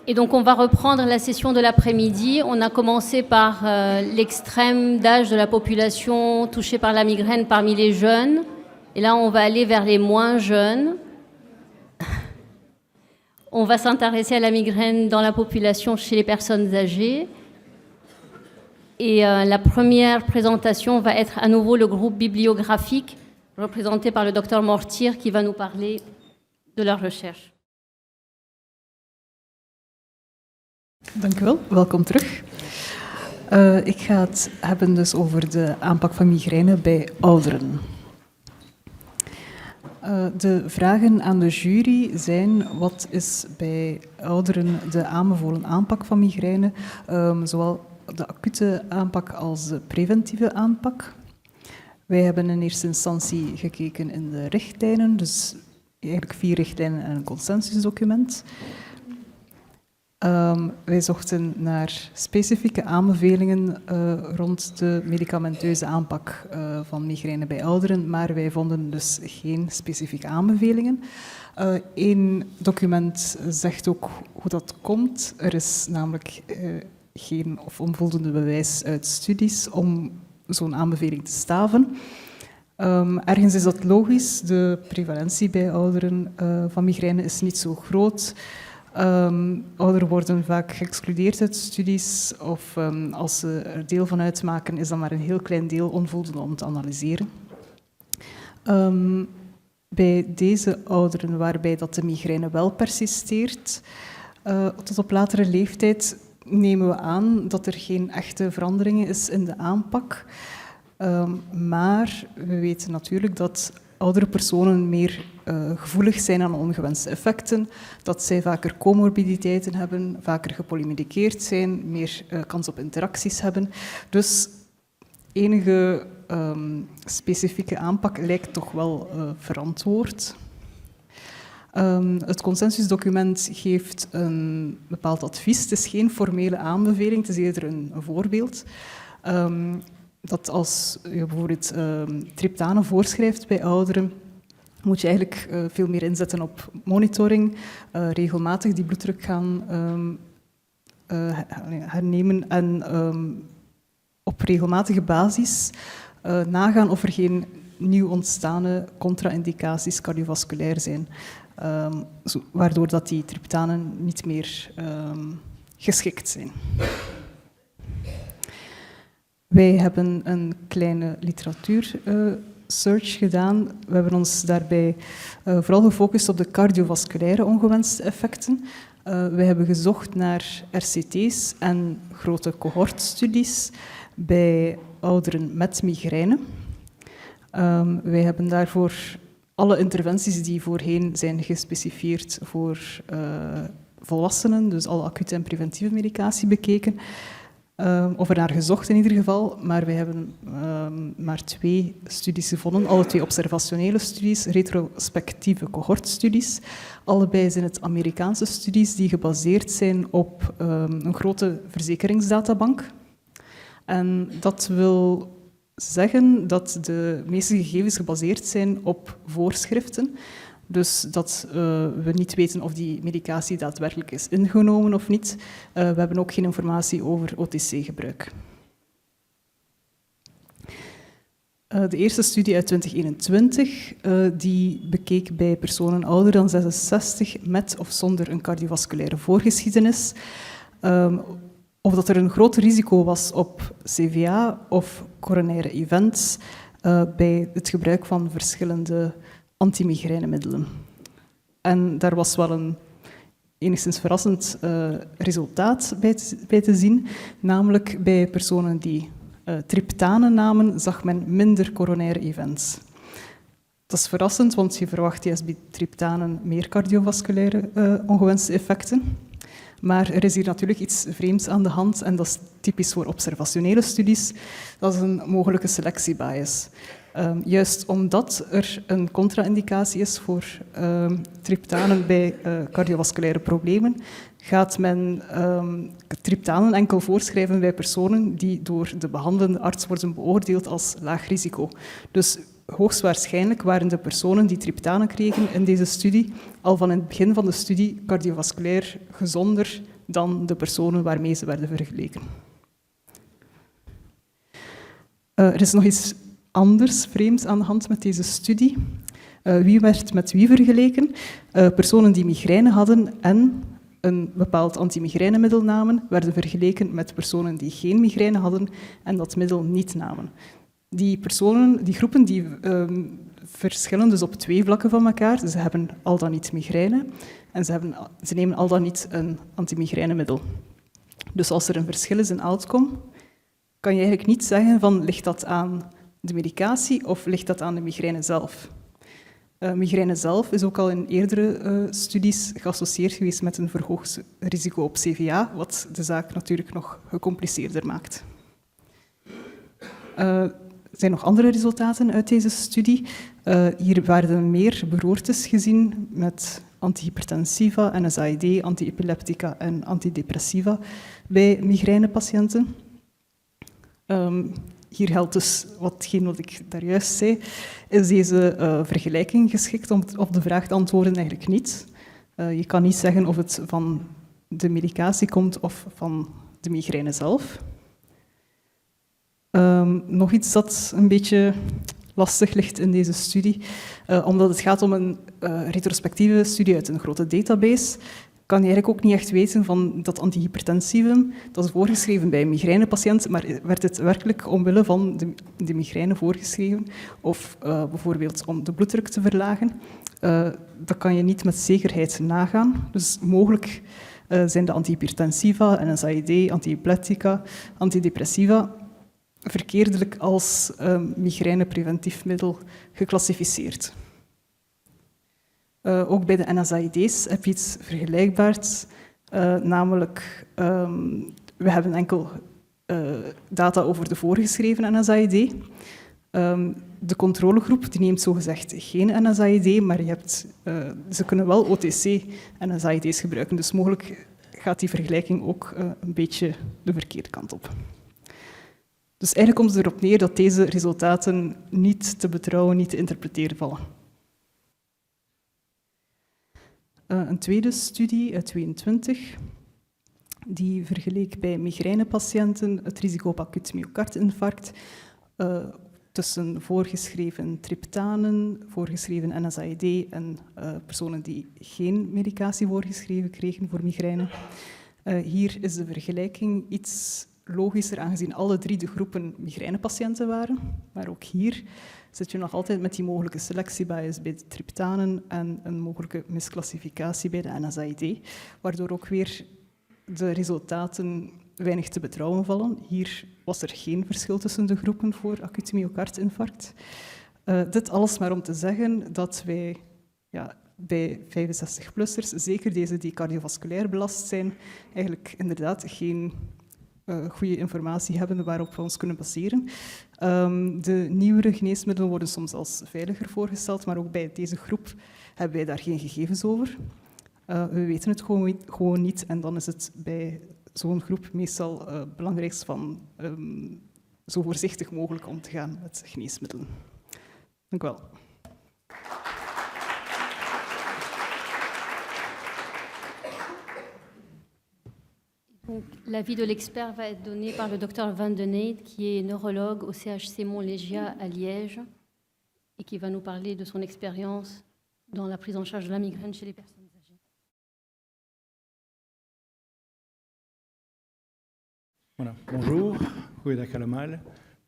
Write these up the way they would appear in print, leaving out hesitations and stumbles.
Et donc on va reprendre la session de l'après-midi. On a commencé par l'extrême d'âge de la population touchée par la migraine parmi les jeunes. Et là, on va aller vers les moins jeunes. On va s'intéresser à la migraine dans la population chez les personnes âgées. Et la première présentation va être à nouveau le groupe bibliographique représenté par le docteur Mortier qui va nous parler de leur recherche. Dank u wel, welkom terug. Ik ga het hebben dus over de aanpak van migraine bij ouderen. De vragen aan de jury zijn: wat is bij ouderen de aanbevolen aanpak van migraine, zowel de acute aanpak als de preventieve aanpak? Wij hebben in eerste instantie gekeken in de richtlijnen, dus eigenlijk 4 richtlijnen en een consensusdocument. Wij zochten naar specifieke aanbevelingen rond de medicamenteuze aanpak van migraine bij ouderen, maar wij vonden dus geen specifieke aanbevelingen. Eén document zegt ook hoe dat komt. Er is namelijk geen of onvoldoende bewijs uit studies om zo'n aanbeveling te staven. Ergens is dat logisch. De prevalentie bij ouderen van migraine is niet zo groot. Ouderen worden vaak geëxcludeerd uit studies of als ze er deel van uitmaken, is dat maar een heel klein deel onvoldoende om te analyseren. Bij deze ouderen waarbij dat de migraine wel persisteert, tot op latere leeftijd nemen we aan dat er geen echte veranderingen is in de aanpak. Maar we weten natuurlijk dat oudere personen meer gevoelig zijn aan ongewenste effecten, dat zij vaker comorbiditeiten hebben, vaker gepolymediceerd zijn, meer kans op interacties hebben. Dus enige specifieke aanpak lijkt toch wel verantwoord. Het consensusdocument geeft een bepaald advies. Het is geen formele aanbeveling, het is eerder een voorbeeld. Dat als je bijvoorbeeld triptanen voorschrijft bij ouderen, moet je eigenlijk veel meer inzetten op monitoring, regelmatig die bloeddruk gaan hernemen en op regelmatige basis nagaan of er geen nieuw ontstane contra-indicaties cardiovasculair zijn, waardoor dat die triptanen niet meer geschikt zijn. Wij hebben een kleine literatuursearch gedaan. We hebben ons daarbij vooral gefocust op de cardiovasculaire ongewenste effecten. Wij hebben gezocht naar RCT's en grote cohortstudies bij ouderen met migraine. Wij hebben daarvoor alle interventies die voorheen zijn gespecifieerd voor volwassenen, dus alle acute en preventieve medicatie bekeken. Of er naar gezocht in ieder geval, maar wij hebben maar 2 studies gevonden, alle 2 observationele studies, retrospectieve cohortstudies. Allebei zijn het Amerikaanse studies die gebaseerd zijn op een grote verzekeringsdatabank. En dat wil zeggen dat de meeste gegevens gebaseerd zijn op voorschriften. Dus dat we niet weten of die medicatie daadwerkelijk is ingenomen of niet. We hebben ook geen informatie over OTC-gebruik. De eerste studie uit 2021 die bekeek bij personen ouder dan 66 met of zonder een cardiovasculaire voorgeschiedenis of dat er een groot risico was op CVA of coronaire events bij het gebruik van verschillende antimigreinemiddelen. En daar was wel een enigszins verrassend resultaat bij te zien, namelijk bij personen die triptanen namen, zag men minder coronaire events. Dat is verrassend, want je verwacht juist bij triptanen meer cardiovasculaire ongewenste effecten. Maar er is hier natuurlijk iets vreemds aan de hand en dat is typisch voor observationele studies. Dat is een mogelijke selectiebias. Juist omdat er een contra-indicatie is voor triptanen bij cardiovasculaire problemen, gaat men triptanen enkel voorschrijven bij personen die door de behandelende arts worden beoordeeld als laag risico. Dus hoogstwaarschijnlijk waren de personen die triptanen kregen in deze studie al van in het begin van de studie cardiovasculair gezonder dan de personen waarmee ze werden vergeleken. Er is nog iets anders, vreemds aan de hand met deze studie. Wie werd met wie vergeleken? Personen die migraine hadden en een bepaald antimigreinemiddel namen, werden vergeleken met personen die geen migraine hadden en dat middel niet namen. Die groepen, die verschillen dus op 2 vlakken van elkaar. Ze hebben al dan niet migraine en ze nemen al dan niet een antimigreinemiddel. Dus als er een verschil is in outcome, kan je eigenlijk niet zeggen van ligt dat aan de medicatie of ligt dat aan de migraine zelf. Migraine zelf is ook al in eerdere studies geassocieerd geweest met een verhoogd risico op CVA, wat de zaak natuurlijk nog gecompliceerder maakt. Er zijn nog andere resultaten uit deze studie. Hier werden meer beroertes gezien met antihypertensiva, NSAID, antiepileptica en antidepressiva bij migrainepatiënten. Hier geldt dus wat ik daar juist zei. Is deze vergelijking geschikt om op de vraag te antwoorden? Eigenlijk niet. Je kan niet zeggen of het van de medicatie komt of van de migraine zelf. Nog iets dat een beetje lastig ligt in deze studie, omdat het gaat om een retrospectieve studie uit een grote database, kan je eigenlijk ook niet echt weten van dat antihypertensivum, dat is voorgeschreven bij een migrainepatiënt, maar werd het werkelijk omwille van de migraine voorgeschreven of bijvoorbeeld om de bloeddruk te verlagen? Dat kan je niet met zekerheid nagaan. Dus mogelijk zijn de antihypertensiva, NSAID, antiepileptica, antidepressiva verkeerdelijk als migrainepreventief middel geclassificeerd. Ook bij de NSAID's heb je iets vergelijkbaars, namelijk we hebben enkel data over de voorgeschreven NSAID. De controlegroep die neemt zogezegd geen NSAID, maar ze kunnen wel OTC-NSAID's gebruiken, dus mogelijk gaat die vergelijking ook een beetje de verkeerde kant op. Dus eigenlijk komt het erop neer dat deze resultaten niet te betrouwen, niet te interpreteren vallen. Een tweede studie uit 2022, die vergeleek bij migrainepatiënten het risico op acuut myocardinfarct tussen voorgeschreven triptanen, voorgeschreven NSAID en personen die geen medicatie voorgeschreven kregen voor migraine. Hier is de vergelijking iets logischer, aangezien alle 3 de groepen migrainepatiënten waren. Maar ook hier zit je nog altijd met die mogelijke selectiebias bij de triptanen en een mogelijke misclassificatie bij de NSAID, waardoor ook weer de resultaten weinig te betrouwen vallen. Hier was er geen verschil tussen de groepen voor acute myocardinfarct. Dit alles maar om te zeggen dat wij bij 65-plussers, zeker deze die cardiovasculair belast zijn, eigenlijk inderdaad geen goede informatie hebben waarop we ons kunnen baseren. De nieuwere geneesmiddelen worden soms als veiliger voorgesteld, maar ook bij deze groep hebben wij daar geen gegevens over. We weten het gewoon niet en dan is het bij zo'n groep meestal het belangrijkst van zo voorzichtig mogelijk om te gaan met geneesmiddelen. Dank u wel. Donc, l'avis de l'expert va être donné par le docteur Van de Neyde, qui est neurologue au CHC Montlégia à Liège et qui va nous parler de son expérience dans la prise en charge de la migraine chez les personnes âgées. Voilà, bonjour, goeiedag allemaal.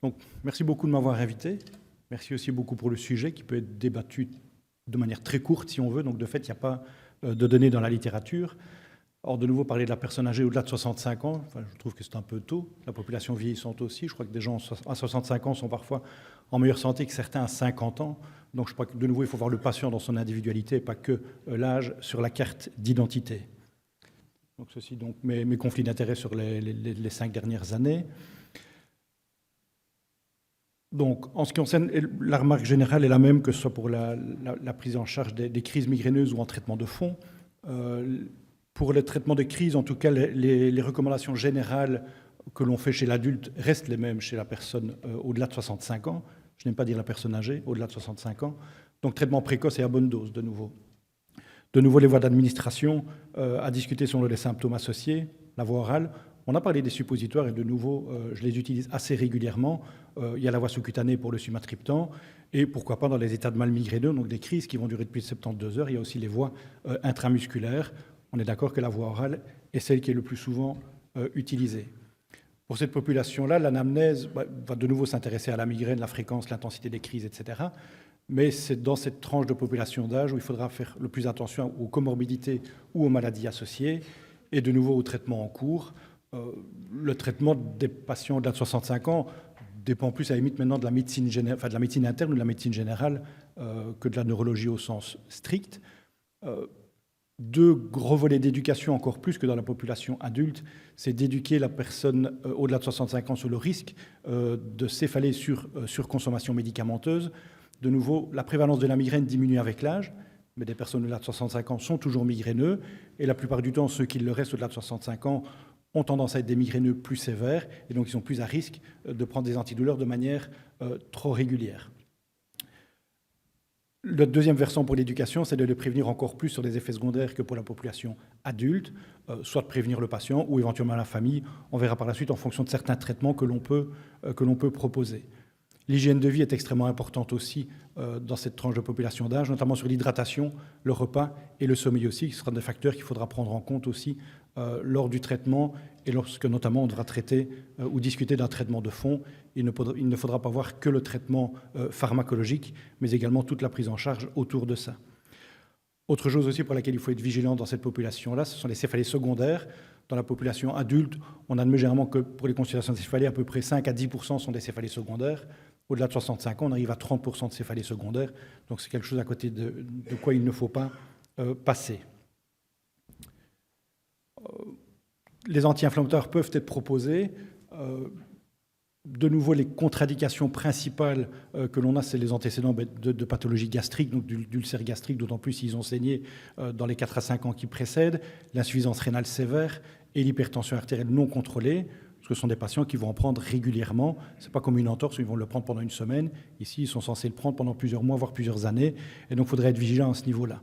Donc, merci beaucoup de m'avoir invité. Merci aussi beaucoup pour le sujet qui peut être débattu de manière très courte si on veut. Donc, de fait, il n'y a pas de données dans la littérature. Or, de nouveau, parler de la personne âgée au-delà de 65 ans, enfin, je trouve que c'est un peu tôt. La population vieillissante aussi. Je crois que des gens à 65 ans sont parfois en meilleure santé que certains à 50 ans. Donc, je crois que, de nouveau, il faut voir le patient dans son individualité et pas que l'âge sur la carte d'identité. Donc, ceci, donc, mes conflits d'intérêts sur les 5 dernières années. Donc, en ce qui concerne, la remarque générale est la même que ce soit pour la prise en charge des crises migraineuses ou en traitement de fond. Pour le traitement de crise, en tout cas, les recommandations générales que l'on fait chez l'adulte restent les mêmes chez la personne au-delà de 65 ans. Je n'aime pas dire la personne âgée, au-delà de 65 ans. Donc, traitement précoce et à bonne dose, de nouveau. De nouveau, les voies d'administration, à discuter selon les symptômes associés, la voie orale. On a parlé des suppositoires et de nouveau, je les utilise assez régulièrement. Il y a la voie sous-cutanée pour le sumatriptan et pourquoi pas dans les états de mal migraineux, donc des crises qui vont durer depuis 72 heures. Il y a aussi les voies intramusculaires. On est d'accord que la voie orale est celle qui est le plus souvent utilisée. Pour cette population-là, l'anamnèse va de nouveau s'intéresser à la migraine, la fréquence, l'intensité des crises, etc. Mais c'est dans cette tranche de population d'âge où il faudra faire le plus attention aux comorbidités ou aux maladies associées et de nouveau au traitement en cours. Le traitement des patients au-delà de 65 ans dépend plus à la limite maintenant de la médecine de la médecine interne ou de la médecine générale que de la neurologie au sens strict. Deux gros volets d'éducation encore plus que dans la population adulte, c'est d'éduquer la personne au-delà de 65 ans sur le risque de céphalée sur surconsommation médicamenteuse. De nouveau, la prévalence de la migraine diminue avec l'âge, mais des personnes au-delà de 65 ans sont toujours migraineux, et la plupart du temps, ceux qui le restent au-delà de 65 ans ont tendance à être des migraineux plus sévères, et donc ils sont plus à risque de prendre des antidouleurs de manière trop régulière. Le deuxième versant pour l'éducation, c'est de les prévenir encore plus sur les effets secondaires que pour la population adulte, soit de prévenir le patient ou éventuellement la famille. On verra par la suite en fonction de certains traitements que l'on peut proposer. L'hygiène de vie est extrêmement importante aussi dans cette tranche de population d'âge, notamment sur l'hydratation, le repas et le sommeil aussi, qui seront des facteurs qu'il faudra prendre en compte aussi lors du traitement et lorsque notamment on devra traiter ou discuter d'un traitement de fond. Il ne faudra pas voir que le traitement pharmacologique, mais également toute la prise en charge autour de ça. Autre chose aussi pour laquelle il faut être vigilant dans cette population-là, ce sont les céphalées secondaires. Dans la population adulte, on admet généralement que pour les consultations de céphalées, à peu près 5 à 10% sont des céphalées secondaires. Au-delà de 65 ans, on arrive à 30% de céphalées secondaires. Donc c'est quelque chose à côté de quoi il ne faut pas passer. Les anti-inflammatoires peuvent être proposés. De nouveau, les contre-indications principales que l'on a, c'est les antécédents de pathologies gastriques, donc d'ulcères gastriques, d'autant plus s'ils ont saigné dans les 4 à 5 ans qui précèdent, l'insuffisance rénale sévère et l'hypertension artérielle non contrôlée. Ce sont des patients qui vont en prendre régulièrement. Ce n'est pas comme une entorse où ils vont le prendre pendant une semaine. Ici, ils sont censés le prendre pendant plusieurs mois, voire plusieurs années. Et donc, il faudrait être vigilant à ce niveau-là.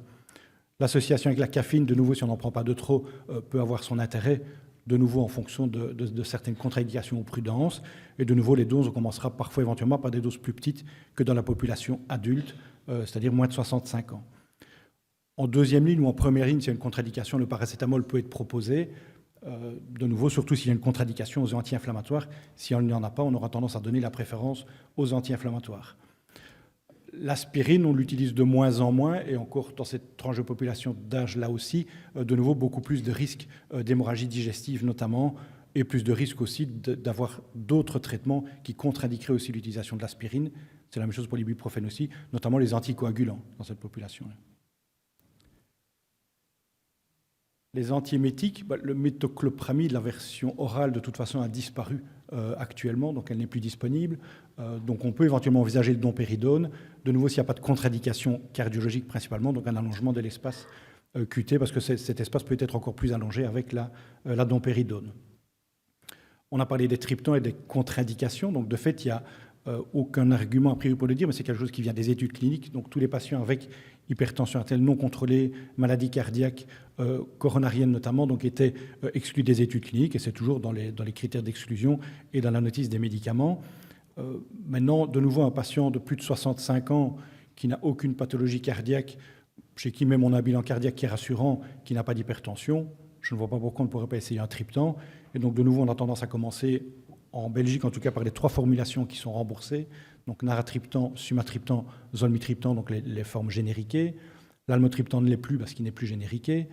L'association avec la caféine, de nouveau, si on n'en prend pas de trop, peut avoir son intérêt, de nouveau en fonction de certaines contre-indications ou prudences. Et de nouveau, les doses, on commencera parfois éventuellement par des doses plus petites que dans la population adulte, c'est-à-dire moins de 65 ans. En deuxième ligne ou en première ligne, s'il y a une contre-indication, le paracétamol peut être proposé. De nouveau, surtout s'il y a une contre-indication aux anti-inflammatoires. Si on n'y en a pas, on aura tendance à donner la préférence aux anti-inflammatoires. L'aspirine, on l'utilise de moins en moins, et encore dans cette tranche de population d'âge là aussi, de nouveau beaucoup plus de risques d'hémorragie digestive notamment, et plus de risques aussi d'avoir d'autres traitements qui contre-indiqueraient aussi l'utilisation de l'aspirine. C'est la même chose pour l'ibuprofène aussi, notamment les anticoagulants dans cette population-là. Les antiémétiques, le métoclopramide, la version orale, de toute façon, a disparu actuellement, donc elle n'est plus disponible. Donc on peut éventuellement envisager le dompéridone. De nouveau, s'il n'y a pas de contre-indication cardiologique principalement, donc un allongement de l'espace QT, parce que cet espace peut être encore plus allongé avec la dompéridone. On a parlé des triptans et des contre-indications. Donc de fait, il n'y a aucun argument a priori pour le dire, mais c'est quelque chose qui vient des études cliniques. Donc tous les patients avec hypertension artérielle non contrôlée, maladie cardiaque, coronarienne notamment, donc étaient exclus des études cliniques, et c'est toujours dans les critères d'exclusion et dans la notice des médicaments. Maintenant, de nouveau, un patient de plus de 65 ans qui n'a aucune pathologie cardiaque, chez qui même on a un bilan cardiaque qui est rassurant, qui n'a pas d'hypertension, je ne vois pas pourquoi on ne pourrait pas essayer un triptan. Et donc, de nouveau, on a tendance à commencer, en Belgique en tout cas, par les 3 formulations qui sont remboursées, donc naratriptan, sumatriptan, zolmitriptan, donc les formes génériquées. L'almotriptan ne l'est plus parce qu'il n'est plus génériqué.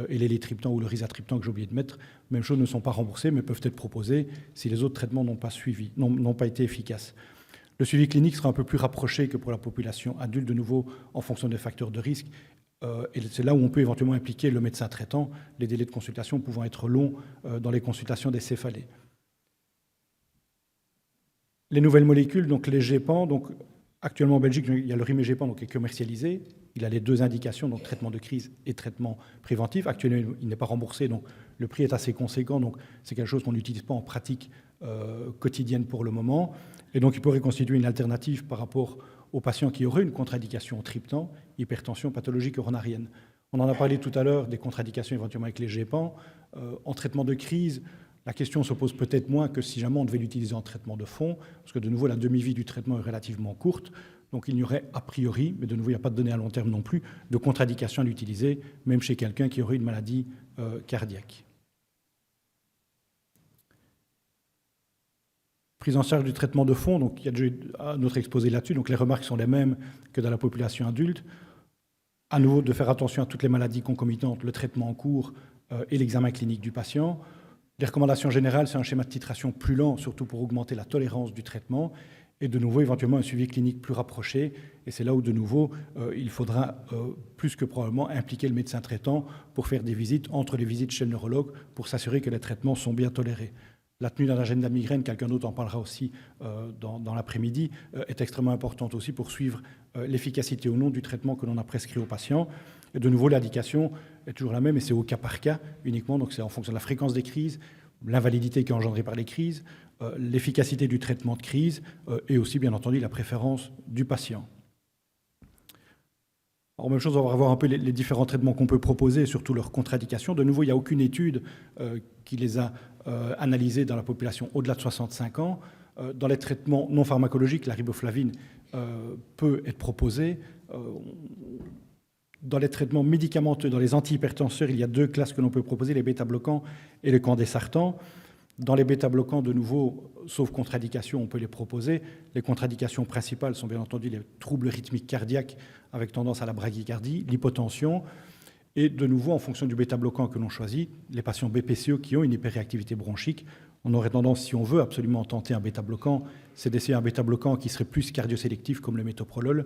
Et l'élétriptan ou le risatriptan que j'ai oublié de mettre, même chose, ne sont pas remboursés, mais peuvent être proposés si les autres traitements n'ont pas été efficaces. Le suivi clinique sera un peu plus rapproché que pour la population adulte, de nouveau en fonction des facteurs de risque. Et c'est là où on peut éventuellement impliquer le médecin traitant, les délais de consultation pouvant être longs dans les consultations des céphalées. Les nouvelles molécules, donc les GEPAN, donc actuellement en Belgique, il y a le rimégépan donc qui est commercialisé. Il a les 2 indications, donc traitement de crise et traitement préventif. Actuellement, il n'est pas remboursé, donc le prix est assez conséquent. Donc c'est quelque chose qu'on n'utilise pas en pratique quotidienne pour le moment. Et donc il pourrait constituer une alternative par rapport aux patients qui auraient une contre-indication au triptan, hypertension, pathologie coronarienne. On en a parlé tout à l'heure des contre-indications éventuellement avec les GEPAN. En traitement de crise, la question se pose peut-être moins que si jamais on devait l'utiliser en traitement de fond, parce que de nouveau, la demi-vie du traitement est relativement courte. Donc il n'y aurait a priori, mais de nouveau, il n'y a pas de données à long terme non plus, de contre-indication à l'utiliser, même chez quelqu'un qui aurait une maladie cardiaque. Prise en charge du traitement de fond, donc il y a déjà eu un autre exposé là-dessus, donc les remarques sont les mêmes que dans la population adulte. À nouveau, de faire attention à toutes les maladies concomitantes, le traitement en cours et l'examen clinique du patient. Les recommandations générales, c'est un schéma de titration plus lent, surtout pour augmenter la tolérance du traitement, et de nouveau, éventuellement, un suivi clinique plus rapproché. Et c'est là où, de nouveau, il faudra plus que probablement impliquer le médecin traitant pour faire des visites entre les visites chez le neurologue pour s'assurer que les traitements sont bien tolérés. La tenue d'un agenda de migraine, quelqu'un d'autre en parlera aussi dans l'après-midi, est extrêmement importante aussi pour suivre l'efficacité ou non du traitement que l'on a prescrit aux patients. Et de nouveau, l'indication est toujours la même, et c'est au cas par cas uniquement, donc c'est en fonction de la fréquence des crises, l'invalidité qui est engendrée par les crises, l'efficacité du traitement de crise et aussi, bien entendu, la préférence du patient. Alors, même chose, on va voir un peu les différents traitements qu'on peut proposer et surtout leurs contre-indications. De nouveau, il n'y a aucune étude qui les a analysés dans la population au-delà de 65 ans. Dans les traitements non pharmacologiques, la riboflavine peut être proposée. Dans les traitements médicamenteux, dans les antihypertenseurs, il y a deux classes que l'on peut proposer, les bêta-bloquants et les candesartans. Dans les bêta-bloquants, de nouveau, sauf contre-indication, on peut les proposer. Les contre-indications principales sont bien entendu les troubles rythmiques cardiaques avec tendance à la bradycardie, l'hypotension. Et de nouveau, en fonction du bêta-bloquant que l'on choisit, les patients BPCE qui ont une hyperréactivité bronchique, on aurait tendance, si on veut absolument tenter un bêta-bloquant, c'est d'essayer un bêta-bloquant qui serait plus cardiosélectif comme le métoprolol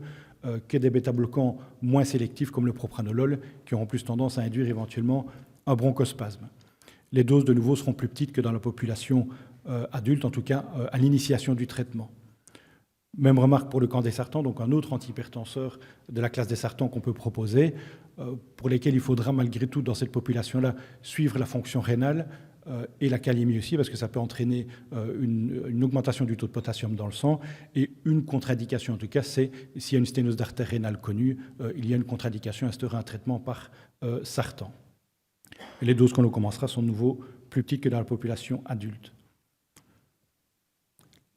que des bêta-bloquants moins sélectifs comme le propranolol qui auront plus tendance à induire éventuellement un bronchospasme. Les doses de nouveau seront plus petites que dans la population adulte, en tout cas à l'initiation du traitement. Même remarque pour le candesartan, donc un autre antihypertenseur de la classe des sartans qu'on peut proposer, pour lesquels il faudra malgré tout dans cette population-là suivre la fonction rénale et la kaliémie aussi, parce que ça peut entraîner une augmentation du taux de potassium dans le sang. Et une contre-indication, en tout cas, c'est s'il y a une sténose d'artère rénale connue, il y a une contre-indication à instaurer un traitement par sartan. Et les doses qu'on commencera sont de nouveau plus petites que dans la population adulte.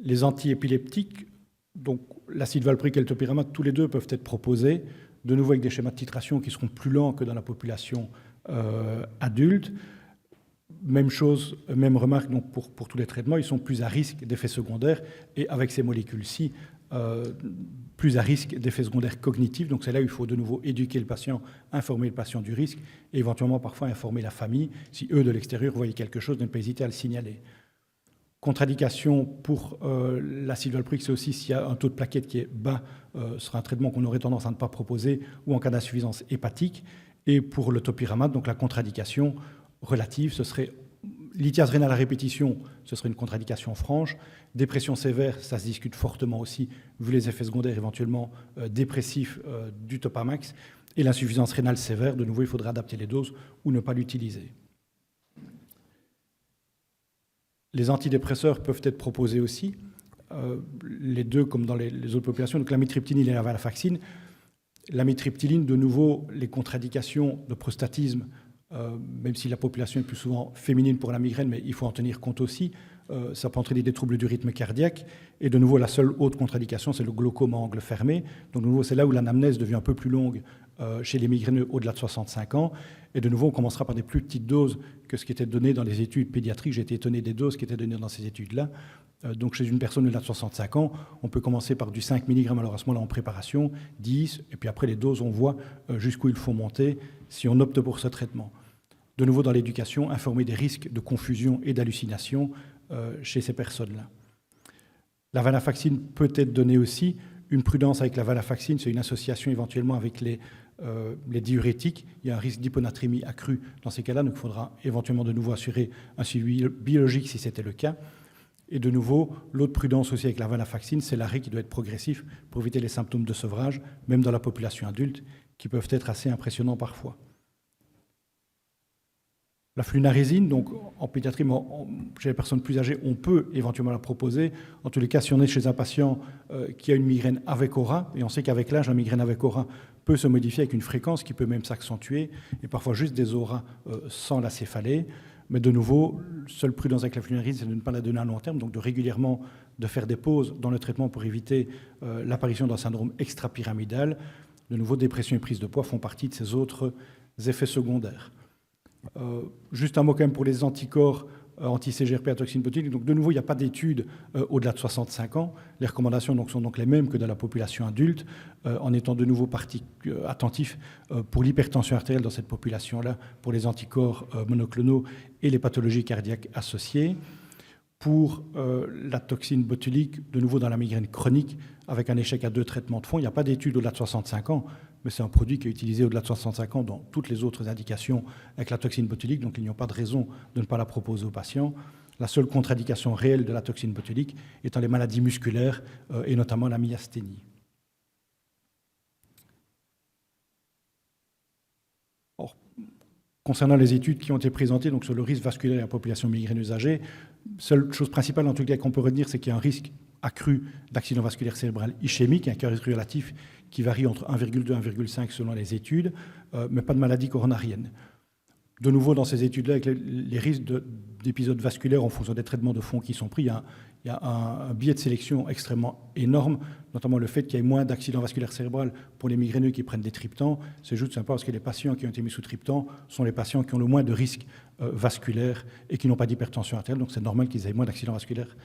Les antiépileptiques, donc l'acide valproïque et le topiramate, tous les deux peuvent être proposés, de nouveau avec des schémas de titration qui seront plus lents que dans la population adulte. Même chose, même remarque donc pour tous les traitements, ils sont plus à risque d'effets secondaires et avec ces molécules-ci, plus à risque d'effets secondaires cognitifs. Donc c'est là où il faut de nouveau éduquer le patient, informer le patient du risque et éventuellement parfois informer la famille. Si eux de l'extérieur voyaient quelque chose, de ne pas hésiter à le signaler. Contre-indication pour l'acide valproïque, c'est aussi s'il y a un taux de plaquettes qui est bas, ce sera un traitement qu'on aurait tendance à ne pas proposer ou en cas d'insuffisance hépatique. Et pour le topiramate, donc la contre-indication relative, ce serait lithiase rénale à répétition, ce serait une contre-indication franche. Dépression sévère, ça se discute fortement aussi, vu les effets secondaires éventuellement dépressifs du Topamax. Et l'insuffisance rénale sévère, de nouveau, il faudra adapter les doses ou ne pas l'utiliser. Les antidépresseurs peuvent être proposés aussi, les deux comme dans les autres populations, donc l'amitriptyline et la venlafaxine. L'amitriptyline, de nouveau, les contre-indications de prostatisme, même si la population est plus souvent féminine pour la migraine, mais il faut en tenir compte aussi. Ça peut entraîner des troubles du rythme cardiaque. Et de nouveau, la seule autre contre-indication, c'est le glaucome à angle fermé. Donc, de nouveau, c'est là où l'anamnèse devient un peu plus longue chez les migraineux au-delà de 65 ans. Et de nouveau, on commencera par des plus petites doses que ce qui était donné dans les études pédiatriques. J'ai été étonné des doses qui étaient données dans ces études-là. Donc, chez une personne au-delà de 65 ans, on peut commencer par du 5 mg, alors à ce moment-là en préparation, 10, et puis après les doses, on voit jusqu'où il faut monter si on opte pour ce traitement. De nouveau, dans l'éducation, informer des risques de confusion et d'hallucination chez ces personnes-là. La venlafaxine peut être donnée aussi. Une prudence avec la venlafaxine, c'est une association éventuellement avec les diurétiques. Il y a un risque d'hyponatrémie accrue dans ces cas-là, donc il faudra éventuellement de nouveau assurer un suivi biologique si c'était le cas. Et de nouveau, l'autre prudence aussi avec la venlafaxine, c'est l'arrêt qui doit être progressif pour éviter les symptômes de sevrage, même dans la population adulte, qui peuvent être assez impressionnants parfois. La flunarésine, donc en pédiatrie, mais chez les personnes plus âgées, on peut éventuellement la proposer. En tous les cas, si on est chez un patient qui a une migraine avec aura, et on sait qu'avec l'âge, la migraine avec aura peut se modifier avec une fréquence qui peut même s'accentuer, et parfois juste des auras sans la céphalée. Mais de nouveau, seule prudence avec la flunarésine, c'est de ne pas la donner à long terme, donc de régulièrement de faire des pauses dans le traitement pour éviter l'apparition d'un syndrome extrapyramidal. De nouveau, dépression et prise de poids font partie de ces autres effets secondaires. Juste un mot quand même pour les anticorps anti-CGRP à toxine botulique. Donc de nouveau, il n'y a pas d'études au-delà de 65 ans. Les recommandations sont donc les mêmes que dans la population adulte, en étant de nouveau attentif pour l'hypertension artérielle dans cette population-là, pour les anticorps monoclonaux et les pathologies cardiaques associées. Pour la toxine botulique, de nouveau dans la migraine chronique, avec un échec à 2 traitements de fond, il n'y a pas d'études au-delà de 65 ans, mais c'est un produit qui est utilisé au-delà de 65 ans dans toutes les autres indications avec la toxine botulique, donc il n'y a pas de raison de ne pas la proposer aux patients. La seule contre-indication réelle de la toxine botulique étant les maladies musculaires et notamment la myasthénie. Or, concernant les études qui ont été présentées donc, sur le risque vasculaire de la population migraineuse âgée, seule chose principale en tout cas qu'on peut retenir, c'est qu'il y a un risque accru d'accident vasculaire cérébral ischémique, un risque relatif qui varie entre 1,2 et 1,5 selon les études, mais pas de maladie coronarienne. De nouveau, dans ces études-là, avec les risques d'épisodes vasculaires en fonction des traitements de fond qui sont pris, il y a un biais de sélection extrêmement énorme, notamment le fait qu'il y ait moins d'accidents vasculaires cérébraux pour les migraineux qui prennent des triptans. C'est juste sympa parce que les patients qui ont été mis sous triptan sont les patients qui ont le moins de risques vasculaires et qui n'ont pas d'hypertension artérielle. Donc c'est normal qu'ils aient moins d'accidents vasculaires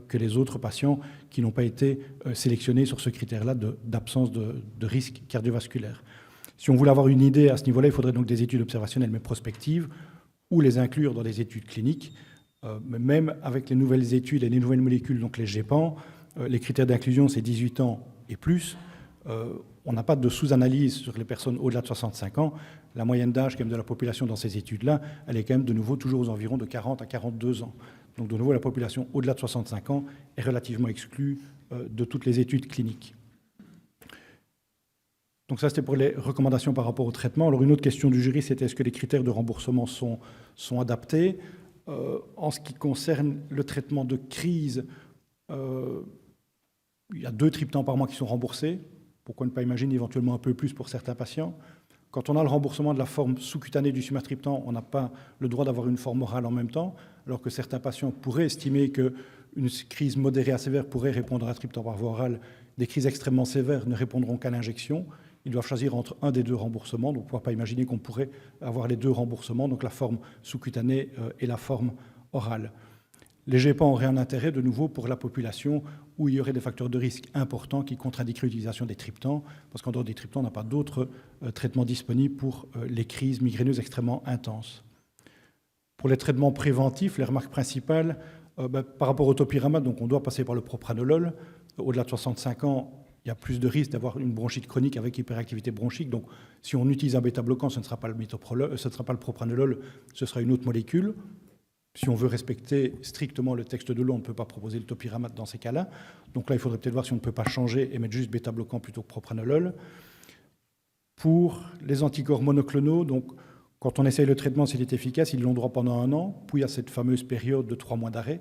que les autres patients qui n'ont pas été sélectionnés sur ce critère-là d'absence de risque cardiovasculaire. Si on voulait avoir une idée à ce niveau-là, il faudrait donc des études observationnelles mais prospectives ou les inclure dans des études cliniques. Même avec les nouvelles études et les nouvelles molécules, donc les GEPAN, les critères d'inclusion, c'est 18 ans et plus. On n'a pas de sous-analyse sur les personnes au-delà de 65 ans. La moyenne d'âge quand même de la population dans ces études-là, elle est quand même de nouveau toujours aux environs de 40 à 42 ans. Donc de nouveau, la population au-delà de 65 ans est relativement exclue de toutes les études cliniques. Donc ça, c'était pour les recommandations par rapport au traitement. Alors une autre question du jury, c'était est-ce que les critères de remboursement sont adaptés ? En ce qui concerne le traitement de crise, il y a 2 triptans par mois qui sont remboursés. Pourquoi ne pas imaginer éventuellement un peu plus pour certains patients ? Quand on a le remboursement de la forme sous-cutanée du sumatriptan, on n'a pas le droit d'avoir une forme orale en même temps, alors que certains patients pourraient estimer qu'une crise modérée à sévère pourrait répondre à un triptan par voie orale. Des crises extrêmement sévères ne répondront qu'à l'injection. Ils doivent choisir entre un des 2 remboursements. Donc, on ne pourra pas imaginer qu'on pourrait avoir les 2 remboursements, donc la forme sous-cutanée et la forme orale. Les GEPAN auraient un intérêt, de nouveau, pour la population où il y aurait des facteurs de risque importants qui contre-indiqueraient l'utilisation des triptans, parce qu'en dehors des triptans, on n'a pas d'autres traitements disponibles pour les crises migraineuses extrêmement intenses. Pour les traitements préventifs, les remarques principales, par rapport au topiramate, donc on doit passer par le propranolol. Au-delà de 65 ans, il y a plus de risques d'avoir une bronchite chronique avec hyperactivité bronchique. Donc, si on utilise un bêta-bloquant, ce ne sera pas le propranolol, ce sera une autre molécule. Si on veut respecter strictement le texte de l'eau, on ne peut pas proposer le topiramate dans ces cas-là. Donc là, il faudrait peut-être voir si on ne peut pas changer et mettre juste bêta-bloquant plutôt que propranolol. Pour les anticorps monoclonaux, donc, quand on essaye le traitement, s'il est efficace, ils l'ont droit pendant 1 an, puis il y a cette fameuse période de 3 mois d'arrêt.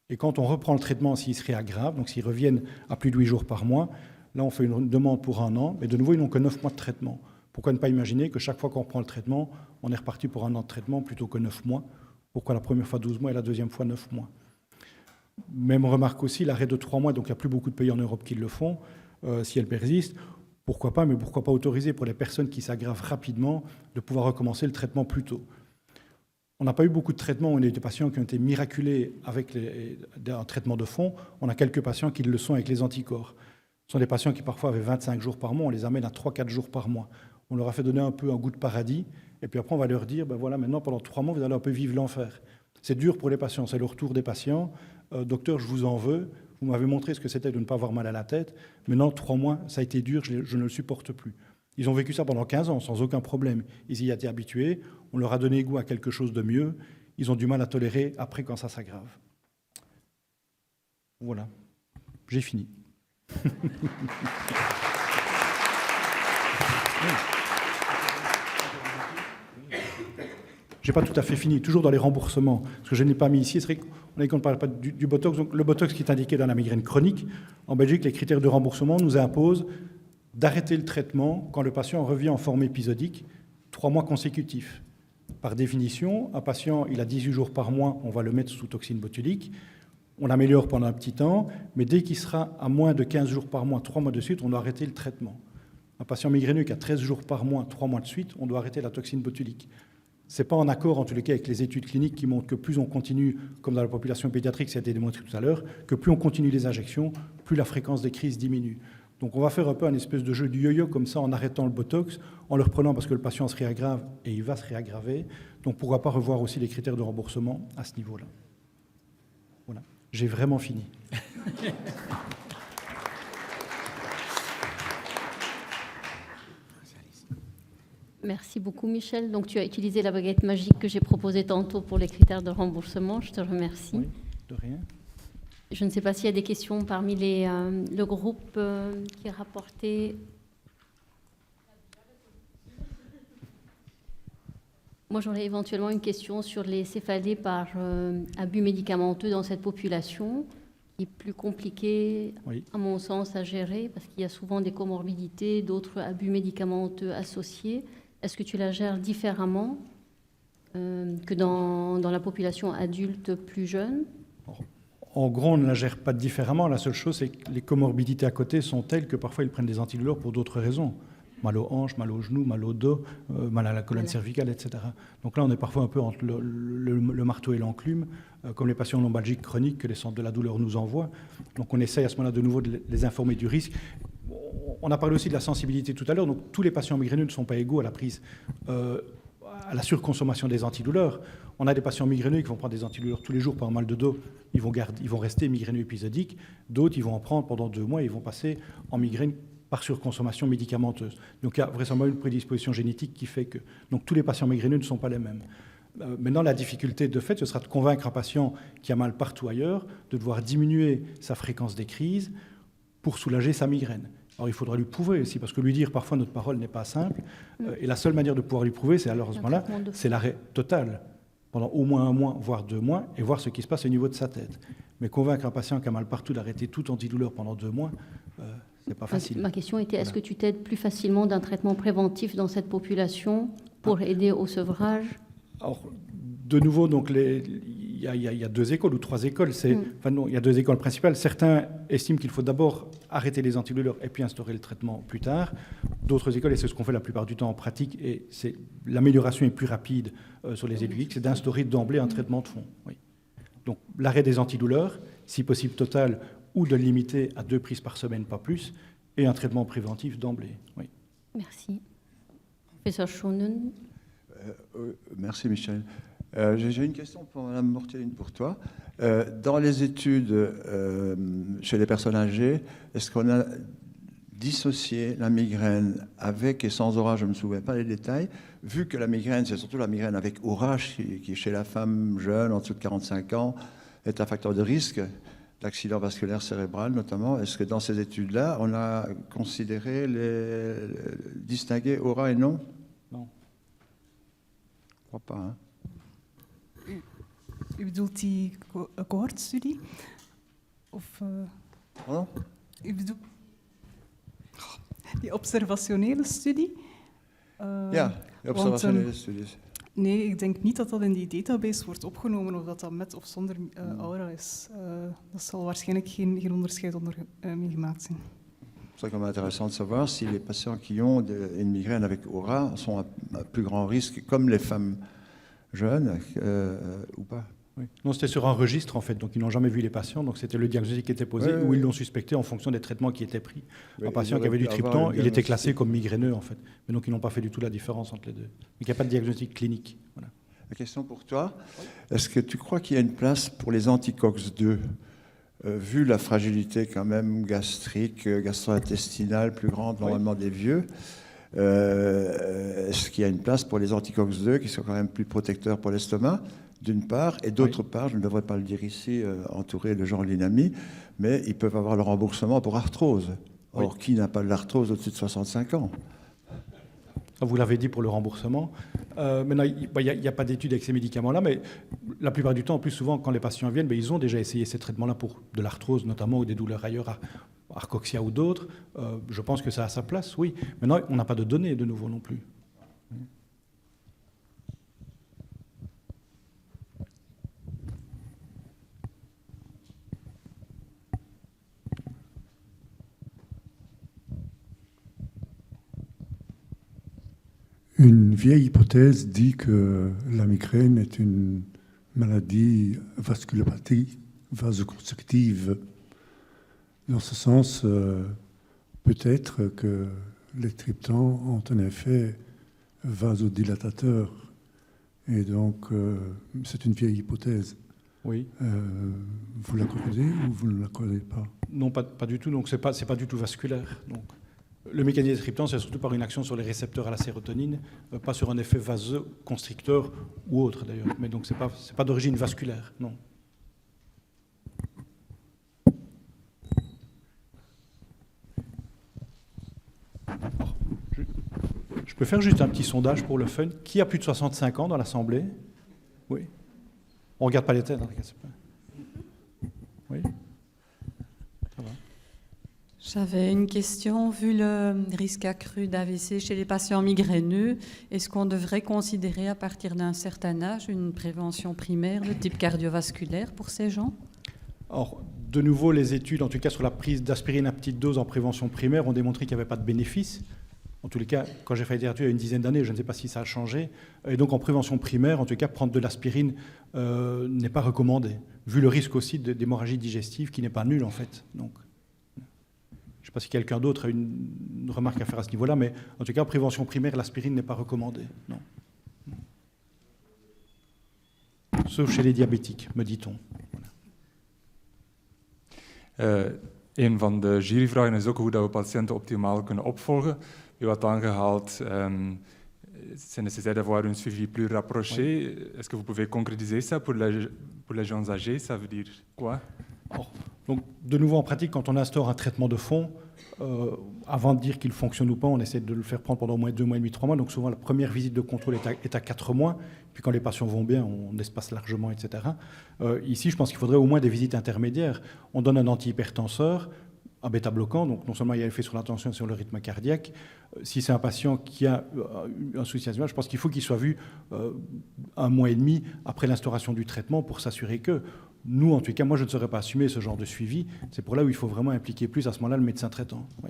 Et quand on reprend le traitement, s'ils se réaggravent, donc s'ils reviennent à plus de 8 jours par mois, là, on fait une demande pour 1 an, mais de nouveau, ils n'ont que 9 mois de traitement. Pourquoi ne pas imaginer que chaque fois qu'on reprend le traitement, on est reparti pour 1 an de traitement plutôt que 9 mois ? Pourquoi la première fois 12 mois et la deuxième fois 9 mois ? Même remarque aussi, l'arrêt de 3 mois, donc il n'y a plus beaucoup de pays en Europe qui le font, si elle persiste. Pourquoi pas, mais pourquoi pas autoriser pour les personnes qui s'aggravent rapidement de pouvoir recommencer le traitement plus tôt ? On n'a pas eu beaucoup de traitements, on a eu des patients qui ont été miraculés avec un traitement de fond. On a quelques patients qui le sont avec les anticorps. Ce sont des patients qui parfois avaient 25 jours par mois, on les amène à 3-4 jours par mois. On leur a fait donner un peu un goût de paradis, et puis après on va leur dire, voilà, maintenant pendant 3 mois, vous allez un peu vivre l'enfer. C'est dur pour les patients, c'est le retour des patients. Docteur, je vous en veux, vous m'avez montré ce que c'était de ne pas avoir mal à la tête. Maintenant, 3 mois, ça a été dur, je ne le supporte plus. Ils ont vécu ça pendant 15 ans, sans aucun problème. Ils y étaient habitués, on leur a donné goût à quelque chose de mieux. Ils ont du mal à tolérer après quand ça s'aggrave. Voilà, j'ai fini. je n'ai pas tout à fait fini, toujours dans les remboursements, ce que je n'ai pas mis ici, c'est vrai qu'on ne parle pas du Botox. Donc, le Botox qui est indiqué dans la migraine chronique, en Belgique, les critères de remboursement nous imposent d'arrêter le traitement quand le patient revient en forme épisodique 3 mois consécutifs. Par définition, un patient, il a 18 jours par mois, on va le mettre sous toxine botulique. On l'améliore pendant un petit temps, mais dès qu'il sera à moins de 15 jours par mois, 3 mois de suite, on doit arrêter le traitement. Un patient migraineux qui a 13 jours par mois, 3 mois de suite, on doit arrêter la toxine botulique. Ce n'est pas en accord, en tous les cas, avec les études cliniques qui montrent que plus on continue, comme dans la population pédiatrique, ça a été démontré tout à l'heure, que plus on continue les injections, plus la fréquence des crises diminue. Donc on va faire un peu un espèce de jeu du yo-yo comme ça en arrêtant le Botox, en le reprenant parce que le patient se réaggrave et il va se réaggraver. Donc pourquoi pas revoir aussi les critères de remboursement à ce niveau-là. Voilà, j'ai vraiment fini. Merci beaucoup, Michel. Donc, tu as utilisé la baguette magique que j'ai proposée tantôt pour les critères de remboursement. Je te remercie. Oui, de rien. Je ne sais pas s'il y a des questions parmi le groupe qui a rapporté. Moi, j'aurais éventuellement une question sur les céphalées par abus médicamenteux dans cette population, qui est plus compliquée, Oui. à mon sens, à gérer, parce qu'il y a souvent des comorbidités, d'autres abus médicamenteux associés. Est-ce que tu la gères différemment que dans la population adulte plus jeune? En gros, on ne la gère pas différemment. La seule chose, c'est que les comorbidités à côté sont telles que parfois ils prennent des antidouleurs pour d'autres raisons. Mal aux hanches, mal aux genoux, mal au dos, mal à la colonne cervicale, etc. Donc là, on est parfois un peu entre le marteau et l'enclume, comme les patients lombalgiques chroniques que les centres de la douleur nous envoient. Donc on essaye à ce moment-là de nouveau de les informer du risque. On a parlé aussi de la sensibilité tout à l'heure. Donc tous les patients migraineux ne sont pas égaux à la prise, à la surconsommation des antidouleurs. On a des patients migraineux qui vont prendre des antidouleurs tous les jours par mal de dos. Ils vont rester migraineux épisodiques. D'autres, ils vont en prendre pendant 2 mois et ils vont passer en migraine par surconsommation médicamenteuse. Donc il y a vraisemblablement une prédisposition génétique qui fait que... Donc tous les patients migraineux ne sont pas les mêmes. Maintenant, la difficulté de fait, ce sera de convaincre un patient qui a mal partout ailleurs de devoir diminuer sa fréquence des crises pour soulager sa migraine. Alors il faudra lui prouver aussi, parce que lui dire parfois notre parole n'est pas simple. Et la seule manière de pouvoir lui prouver, c'est alors à ce moment-là, c'est l'arrêt total pendant au moins 1 mois, voire 2 mois, et voir ce qui se passe au niveau de sa tête. Mais convaincre un patient qui a mal partout d'arrêter tout antidouleur pendant 2 mois, c'est pas facile. Ma question était, est-ce que tu t'aides plus facilement d'un traitement préventif dans cette population pour aider au sevrage? Alors, de nouveau, donc il y a 2 écoles ou 3 écoles. Enfin non, il y a 2 écoles principales. Certains estiment qu'il faut d'abord arrêter les antidouleurs et puis instaurer le traitement plus tard. D'autres écoles, et c'est ce qu'on fait la plupart du temps en pratique, et l'amélioration est plus rapide sur les épileptiques, c'est d'instaurer d'emblée un traitement de fond. Oui. Donc l'arrêt des antidouleurs, si possible total, ou de le limiter à 2 prises par semaine, pas plus, et un traitement préventif d'emblée. Oui. Merci. Professeur Schoenen. Merci Michel. J'ai une question pour Mme Mortier, une pour toi. Dans les études chez les personnes âgées, est-ce qu'on a dissocié la migraine avec et sans aura? Je ne me souviens pas les détails. Vu que la migraine, c'est surtout la migraine avec aura, qui chez la femme jeune, en dessous de 45 ans, est un facteur de risque d'accident vasculaire cérébral notamment. Est-ce que dans ces études-là, on a considéré distinguer aura et non? Non. Je crois pas, hein. U bedoelt die cohortstudie? Of, Pardon? U bedoelt die observationele studie? Ja, die observationele studies. Nee, ik denk niet dat dat in die database wordt opgenomen of dat dat met of zonder aura is. Dat zal waarschijnlijk geen onderscheid onder mee gemaakt zijn. C'est quand même intéressant de savoir si les patients qui ont une migraine avec aura sont à plus grand risque, comme les femmes jeunes, ou pas. Oui. Non, c'était sur un registre en fait, donc ils n'ont jamais vu les patients, donc c'était le diagnostic qui était posé, où ils l'ont suspecté en fonction des traitements qui étaient pris. Un patient qui avait du triptan, il était classé comme migraineux en fait, mais donc ils n'ont pas fait du tout la différence entre les deux. Donc il n'y a pas de diagnostic clinique. Voilà. La question pour toi, est-ce que tu crois qu'il y a une place pour les anti-COX-2 vu la fragilité quand même gastrique, gastro-intestinale plus grande normalement des vieux, est-ce qu'il y a une place pour les anti-COX-2 qui sont quand même plus protecteurs pour l'estomac, d'une part, et d'autre part, je ne devrais pas le dire ici, entouré de gens l'INAMI, mais ils peuvent avoir le remboursement pour arthrose. Or, qui n'a pas de l'arthrose au-dessus de 65 ans? Vous l'avez dit pour le remboursement. Maintenant, il n'y a pas d'études avec ces médicaments-là, mais la plupart du temps, en plus souvent, quand les patients viennent, ils ont déjà essayé ces traitements-là pour de l'arthrose notamment, ou des douleurs ailleurs, Arcoxia ou d'autres. Je pense que ça a sa place, oui. Maintenant, on n'a pas de données de nouveau non plus. Une vieille hypothèse dit que la migraine est une maladie vasculopathie vasoconstrictive. Dans ce sens, peut-être que les triptans ont un effet vasodilatateur. Et donc, c'est une vieille hypothèse. Oui. Vous l'accordez ou vous ne l'accordez pas? Non, pas du tout. Donc, c'est pas du tout vasculaire. Donc, le mécanisme des triptans, c'est surtout par une action sur les récepteurs à la sérotonine, pas sur un effet vasoconstricteur ou autre d'ailleurs. Mais donc, c'est pas d'origine vasculaire, non. Alors, je peux faire juste un petit sondage pour le fun. Qui a plus de 65 ans dans l'Assemblée? Oui. On ne regarde pas les têtes, hein, oui. Ça va. J'avais une question. Vu le risque accru d'AVC chez les patients migraineux, est-ce qu'on devrait considérer à partir d'un certain âge une prévention primaire de type cardiovasculaire pour ces gens? Or, de nouveau, les études, en tout cas sur la prise d'aspirine à petite dose en prévention primaire, ont démontré qu'il n'y avait pas de bénéfice. En tous les cas, quand j'ai fait la littérature il y a une dizaine d'années, je ne sais pas si ça a changé. Et donc en prévention primaire, en tout cas, prendre de l'aspirine n'est pas recommandé, vu le risque aussi d'hémorragie digestive qui n'est pas nul en fait. Donc, je ne sais pas si quelqu'un d'autre a une remarque à faire à ce niveau-là, mais en tout cas, en prévention primaire, l'aspirine n'est pas recommandée. Non. Sauf chez les diabétiques, me dit-on. Een van de juryvragen is ook hoe dat we patiënten optimaal kunnen opvolgen. U had aangehaald, c'est nécessaire d'avoir un suivi plus rapproché. Oui. Est-ce que vous pouvez concrétiser ça pour les gens âgés? Ça veut dire quoi? Alors, donc, de nouveau, en pratique, quand on instaure un traitement de fond, avant de dire qu'il fonctionne ou pas, on essaie de le faire prendre pendant au moins 2 mois et demi, 3 mois. Donc souvent, la première visite de contrôle est à 4 mois. Puis quand les patients vont bien, on espace largement, etc. Ici, je pense qu'il faudrait au moins des visites intermédiaires. On donne un antihypertenseur, un bêta-bloquant, donc non seulement il y a l'effet sur l'attention et sur le rythme cardiaque. Si c'est un patient qui a un souci asthmatique, je pense qu'il faut qu'il soit vu 1 mois et demi après l'instauration du traitement pour s'assurer que... Nous, en tout cas, moi, je ne saurais pas assumer ce genre de suivi. C'est pour là où il faut vraiment impliquer plus à ce moment-là le médecin traitant. Oui.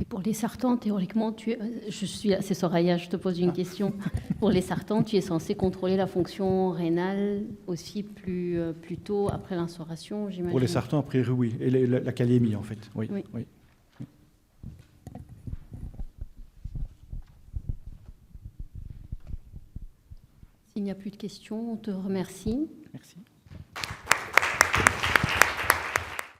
Et pour les sartans, théoriquement, je suis... C'est Soraya, je te pose une question. Pour les sartans, tu es censé contrôler la fonction rénale aussi plus tôt après l'instauration, j'imagine. Pour les sartans, a priori, oui. Et la kaliémie, en fait. Oui. Oui. Oui. S'il n'y a plus de questions, on te remercie. Merci.